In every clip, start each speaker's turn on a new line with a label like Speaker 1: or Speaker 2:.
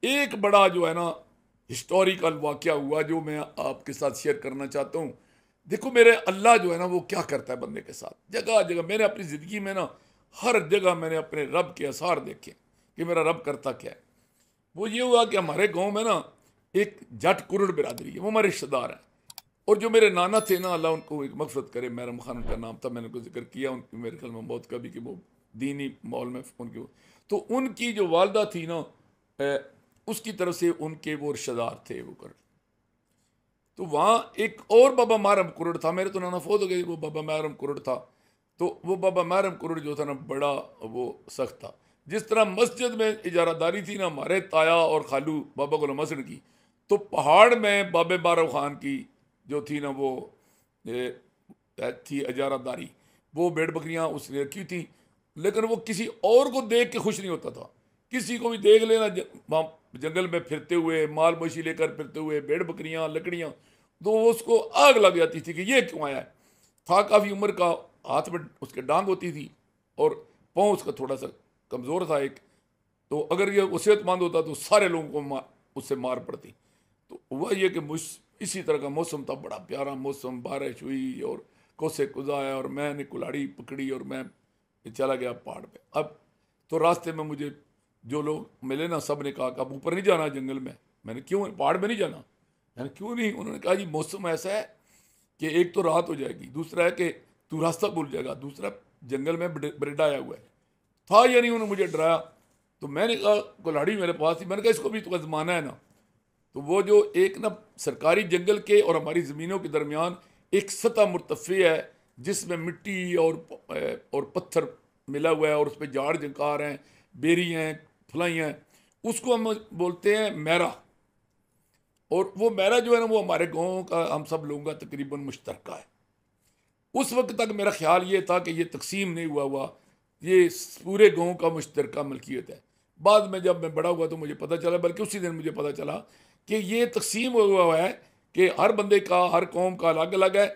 Speaker 1: एक बड़ा जो है ना हिस्टोरिकल वाकया हुआ जो मैं आपके साथ शेयर करना चाहता हूँ। देखो मेरे अल्लाह जो है ना वो क्या करता है बंदे के साथ, जगह जगह मैंने अपनी ज़िंदगी में ना हर जगह मैंने अपने रब के आसार देखे कि मेरा रब करता क्या है। वो ये हुआ कि हमारे गांव में ना एक जट कुरड़ बिरादरी है, वो हमारे रिश्तेदार हैं। और जो मेरे नाना थे ना, अल्लाह उनको एक मगफरत करे, महरम खान उनका नाम था, मैंने उनको जिक्र किया उनकी मेरे ख्याल में मौत का भी कि वो दीनी माहौल में उनकी, तो उनकी जो वालदा थी ना उसकी तरफ से उनके वो रिश्तेदार थे वो कर। तो वहाँ एक और बाबा महरम कुरड़ था, मेरे तो नाना फौत हो गए, वो बाबा महरम कुरड़ था। तो वो बाबा महरम कुरड़ जो था ना बड़ा वो सख्त था। जिस तरह मस्जिद में इजारादारी थी ना हमारे ताया और खालू बाबा गुलाम हसन की, तो पहाड़ में बाबे बारव खान की जो थी ना वो थी इजारादारी, वो भेड़ बकरियां उसने रखी थी। लेकिन वो किसी और को देख के खुश नहीं होता था। किसी को भी देख लेना वहाँ जंगल में फिरते हुए, माल मछली लेकर फिरते हुए, भेड़ बकरियां लकड़ियां, तो वो उसको आग लग जाती थी कि ये क्यों आया है। था काफ़ी उम्र का, हाथ में उसके डांग होती थी और पाँव उसका थोड़ा सा कमज़ोर था एक। तो अगर ये वो सेहतमंद होता तो सारे लोगों को उससे मार पड़ती। तो हुआ ये कि मुझ इसी तरह का मौसम था, बड़ा प्यारा मौसम, बारिश हुई और कोसे कुदाया और मैंने कुल्हाड़ी पकड़ी और मैं चला गया पहाड़ पे। अब तो रास्ते में मुझे जो लोग मिले ना, सब ने कहा कि अब ऊपर नहीं जाना जंगल में। मैंने क्यों, पहाड़ में नहीं जाना। मैंने क्यों नहीं, उन्होंने कहा जी मौसम ऐसा है कि एक तो रात हो जाएगी, दूसरा है कि तू रास्ता भूल जाएगा, दूसरा जंगल में ब्रेड आया हुआ है। था या नहीं, उन्होंने मुझे डराया। तो मैंने कहा कुल्हाड़ी मेरे पास थी, मैंने कहा इसको भी तो आजमाना है ना। तो वो जो एक ना सरकारी जंगल के और हमारी ज़मीनों के दरमियान एक सतह मुर्तफ़ी है जिसमें मिट्टी और पत्थर मिला हुआ है और उस पर झाड़ झंकार हैं, बेरी हैं, फलाई हैं, उसको हम बोलते हैं मैरा। और वो मैरा जो है ना वो हमारे गाँव का हम सब लोगों का तकरीबन मुश्तरका है। उस वक्त तक मेरा ख्याल ये था कि ये तकसीम नहीं हुआ, ये पूरे गांव का मुश्तरका मलकियत है। बाद में जब मैं बड़ा हुआ तो मुझे पता चला, बल्कि उसी दिन मुझे पता चला कि ये तकसीम हुआ है कि हर बंदे का, हर कौम का अलग अलग है,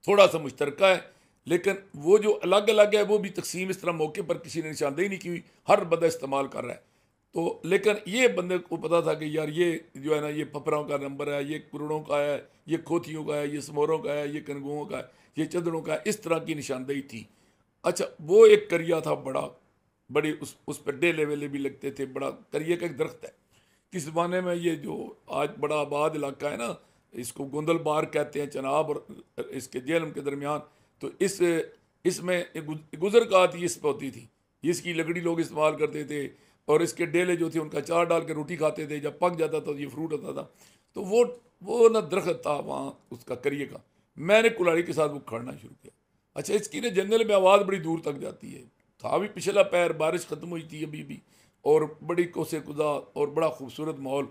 Speaker 1: थोड़ा सा मुश्तरका है। लेकिन वो जो अलग अलग है वो भी तकसीम इस तरह मौके पर किसी ने निशानदेही नहीं की, हर बंदा इस्तेमाल कर रहा है। तो लेकिन ये बंदे को पता था कि यार ये जो है ना ये पपरों का नंबर है, ये कुरड़ों का है, ये खोतियों का है, ये समोरों का है, ये कनगुओं का है, ये चंदड़ों का है, इस तरह की निशानदेही थी। अच्छा वो एक करिया था बड़ा, बड़ी उस पर डेले वेले भी लगते थे। बड़ा करिए का एक दरख्त है, किस ज़माने में ये जो आज बड़ा आबाद इलाका है ना, इसको गोंदल बार कहते हैं, चनाब और इसके जेलम के दरमियान। तो इसमें गुजर का थी, इस पर होती थी, इसकी लकड़ी लोग इस्तेमाल करते थे। और इसके डेले जो थे उनका चार डाल के रोटी खाते थे, जब पक जाता था तो ये फ्रूट होता था। तो वो ना दरख्त था वहाँ उसका करिए का, मैंने कुल्हाड़ी के साथ वो खड़ना शुरू किया। अच्छा इसकी ना जंगल में आवाज़ बड़ी दूर तक जाती है, था भी पिछला पैर, बारिश ख़त्म हुई थी अभी भी, और बड़ी कोसे कुदा और बड़ा खूबसूरत माहौल।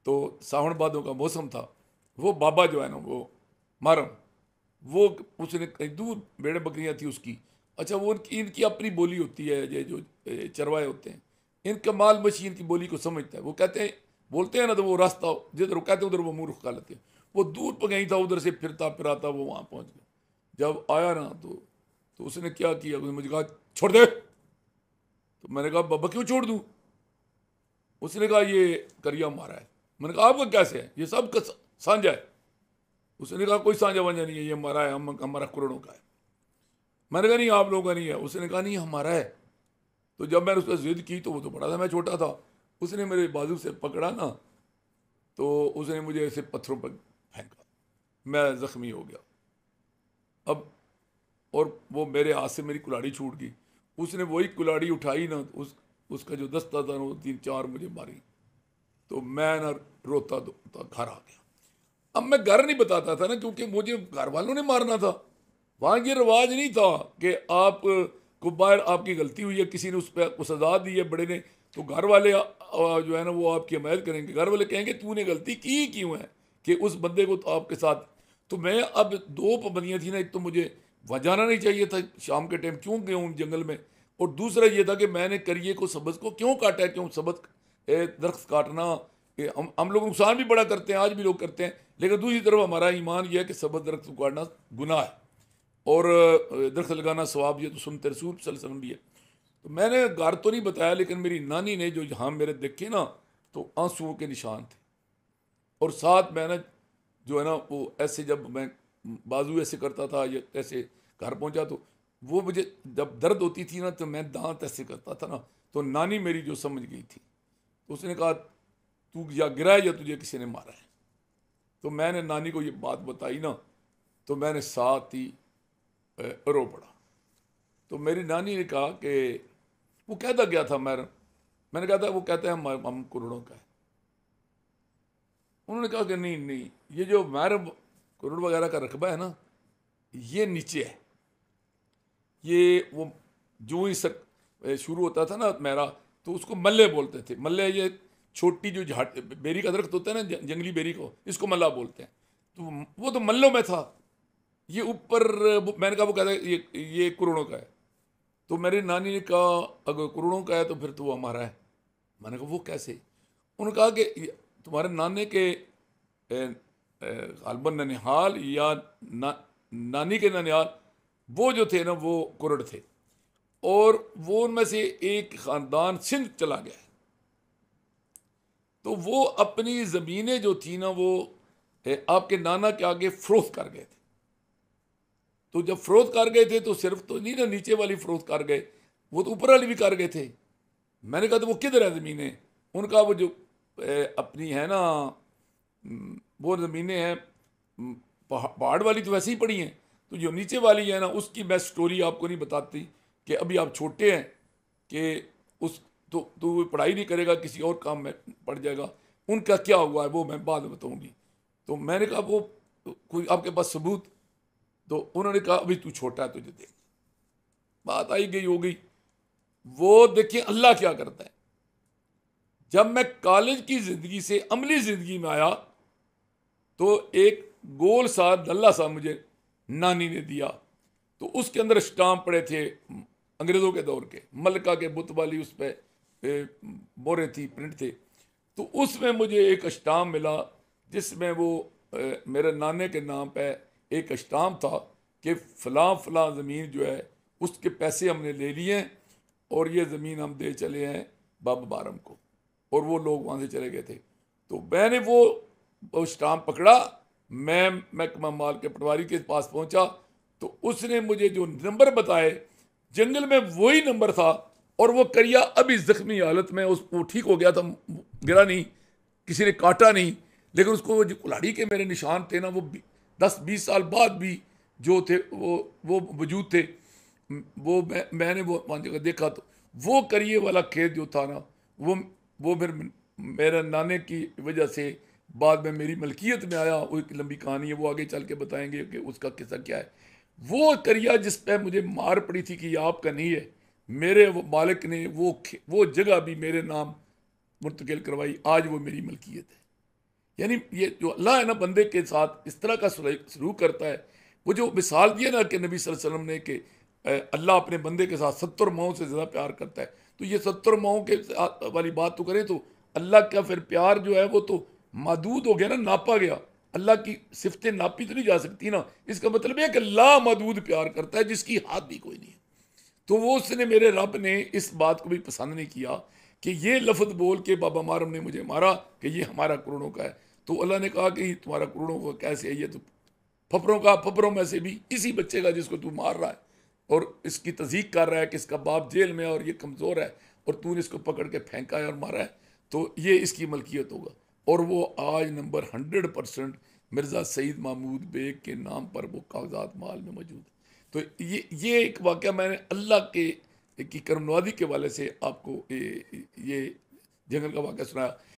Speaker 1: तो सावन भादों का मौसम था। वो बाबा जो है ना वो मारम, वो उसने कहीं दूर भेड़ बकरियां थी उसकी। अच्छा वो इनकी अपनी बोली होती है, ये जो चरवाए होते हैं, इनका माल मछली इनकी बोली को समझता है। वो कहते हैं, बोलते हैं ना, तो वो रास्ता जिधर वो कहते हैं उधर वो मुंह रुखा लेते हैं। वो दूर पर कहीं था, उधर से फिरता फिराता वो वहाँ पहुँच गया। जब आया ना तो उसने क्या किया, उसने मुझे कहा छोड़ दे। तो मैंने कहा बाबा क्यों छोड़ दूँ। उसने कहा ये करिया मारा है। मैंने कहा आपका कैसे है, ये सब साझा है। उसने कहा कोई साझा वाझा नहीं है, ये हमारा है, हमारा कुरड़ों का है। मैंने कहा नहीं आप लोगों का नहीं है। उसने कहा नहीं हमारा है। तो जब मैंने उस पर जिद की तो वो तो बड़ा था, मैं छोटा था। उसने मेरे बाजू से पकड़ा ना, तो उसने मुझे ऐसे पत्थरों पर फेंका, मैं ज़ख्मी हो गया। अब और वो मेरे हाथ से मेरी कुल्हाड़ी छूट गई। उसने वही कुल्हाड़ी उठाई ना, उसका जो दस्ता था वो तीन चार मुझे मारी। तो मैं ना रोता धोता घर आ गया। अब मैं घर नहीं बताता था ना, क्योंकि मुझे घर वालों ने मारना था। वहाँ ये रिवाज नहीं था कि आप को बाहर आपकी गलती हुई है, किसी ने उस पर को सजा दी है बड़े ने, तो घर वाले जो है ना वो आपकी हमायत करेंगे। घर वाले कहेंगे तूने गलती की क्यों है कि उस बंदे को तो आपके साथ। तो मैं अब दो पाबंदियाँ थी ना, एक तो मुझे वहाँ जाना नहीं चाहिए था शाम के टाइम, क्यों गया हूँ जंगल में। और दूसरा ये था कि मैंने करिए को सब्ज़ को क्यों काटा है, क्यों सब्ज़ दरख्त काटना, कि हम लोग नुकसान भी बड़ा करते हैं, आज भी लोग करते हैं। लेकिन दूसरी तरफ हमारा ईमान यह है कि सब्ज़ दरख्त को काटना गुनाह है और दरख्त लगाना सवाब, ये तो सुनते रसूल सल्लल्लाहु अलैहि वसल्लम भी है। तो मैंने घर तो नहीं बताया, लेकिन मेरी नानी ने जो यहाँ मेरे देखे ना तो आंसुओं के निशान थे। और साथ मैंने जो है ना वो ऐसे जब मैं बाजू ऐसे करता था या ऐसे घर पहुंचा तो वो मुझे जब दर्द होती थी ना तो मैं दांत ऐसे करता था ना, तो नानी मेरी जो समझ गई थी, तो उसने कहा तू या गिरा है या तुझे किसी ने मारा है। तो मैंने नानी को ये बात बताई ना, तो मैंने साथ ही रो पड़ा। तो मेरी नानी ने कहा कि वो कहता गया था, मैंने कहा था वो कहते हैं हम करोड़ों का है। उन्होंने कहा कि नहीं नहीं, ये जो मैर करोड़ वगैरह का रकबा है ना, ये नीचे है। ये वो जो ही शुरू होता था ना मेरा, तो उसको मल्ले बोलते थे। मल्ले ये छोटी जो झाड़ बेरी का दरख्त होता है ना, जंगली बेरी को, इसको मल्ला बोलते हैं। तो वो तो मल्लों में था। ये ऊपर मैंने कहा वो कहता है ये करोड़ों का है। तो मेरी नानी ने कहा अगर करोड़ों का है तो फिर तो वो हमारा है। मैंने कहा वो कैसे? उन्होंने कहा कि तुम्हारे नाने के गालबन ननिहाल या नानी के ननिहाल वो जो थे ना वो कुरड़ थे, और वो उनमें से एक ख़ानदान सिंध चला गया। तो वो अपनी ज़मीनें जो थी ना वो आपके नाना के आगे फरोख्त कर गए थे। तो जब फरोख्त कर गए थे तो सिर्फ तो नहीं ना नीचे वाली फरोख्त कर गए, वो तो ऊपर वाली भी कर गए थे। मैंने कहा तो वो किधर है ज़मीनें? उनका वो जो अपनी है ना वो ज़मीनें हैं पहाड़ वाली तो वैसे ही पड़ी हैं, तो जो नीचे वाली है ना उसकी मैं स्टोरी आपको नहीं बताती कि अभी आप छोटे हैं कि उस तो पढ़ाई नहीं करेगा, किसी और काम में पड़ जाएगा। उनका क्या हुआ है वो मैं बाद में बताऊंगी। तो मैंने कहा वो कोई आपके पास सबूत? तो उन्होंने कहा अभी तू छोटा है, तुझे देख। बात आई गई हो गई। वो देखिए अल्लाह क्या करता है। जब मैं कॉलेज की ज़िंदगी से अमली ज़िंदगी में आया तो एक गोल सा डल्ला सा मुझे नानी ने दिया। तो उसके अंदर स्टाम्प पड़े थे अंग्रेज़ों के दौर के, मलका के बुत वाली उस पर मोहरें थी, प्रिंट थे। तो उसमें मुझे एक स्टाम्प मिला जिसमें वो मेरे नाने के नाम पे एक स्टाम्प था कि फ़लाँ फ़लाँ ज़मीन जो है उसके पैसे हमने ले लिए हैं और ये ज़मीन हम दे चले हैं बाबा बारम को, और वो लोग वहाँ से चले गए थे। तो मैंने वो स्टाम्प पकड़ा, मैं महकमा माल के पटवारी के पास पहुँचा, तो उसने मुझे जो नंबर बताए जंगल में वही नंबर था, और वो करिया अभी जख्मी हालत में वो ठीक हो गया था, गिरा नहीं, किसी ने काटा नहीं, लेकिन उसको जो कुल्हाड़ी के मेरे निशान थे ना वो 10-20 साल बाद भी जो थे वो वजूद थे। वो मैंने वो वहाँ जगह देखा तो वो करिए वाला खेत जो था ना वो फिर मेरे नाने की वजह से बाद में मेरी मलकियत में आया। वो एक लंबी कहानी है, वो आगे चल के बताएंगे कि उसका किस्सा क्या है। वो करिया जिस पे मुझे मार पड़ी थी कि ये आपका नहीं है, मेरे वो मालिक ने वो जगह भी मेरे नाम मुंतकिल करवाई, आज वो मेरी मलकियत है। यानी ये जो अल्लाह है ना बंदे के साथ इस तरह का सलूक करता है। वो जो मिसाल दी है ना कि नबी सल्लल्लाहु अलैहि वसल्लम ने कि अल्लाह अपने बंदे के साथ 70 माओं से ज़्यादा प्यार करता है, तो ये 70 माओं के वाली बात तो करें तो अल्लाह का फिर प्यार जो है वो तो मदूद हो गया ना, नापा गया। अल्लाह की सिफतें नापी तो नहीं जा सकती ना। इसका मतलब यह कि अल्लाह मदूद प्यार करता है जिसकी हाथ भी कोई नहीं है। तो वो उसने मेरे रब ने इस बात को भी पसंद नहीं किया कि ये लफ्ज़ बोल के बाबा मारम ने मुझे मारा कि ये हमारा करोड़ों का है। तो अल्लाह ने कहा कि तुम्हारा करोड़ों का कैसे है? ये तो फपरों में से भी इसी बच्चे का जिसको तू मार रहा है और इसकी तज़ीक कर रहा है कि इसका बाप जेल में है और ये कमज़ोर है और तूने इसको पकड़ के फेंका है और मारा है, तो ये इसकी मलकियत होगा। और वो आज नंबर 100% मिर्ज़ा सईद महमूद बेग के नाम पर वो कागजात माल में मौजूद है। तो ये एक वाक़या मैंने अल्लाह के की करमनवादी के वाले से आपको ये जंगल का वाक़या सुनाया।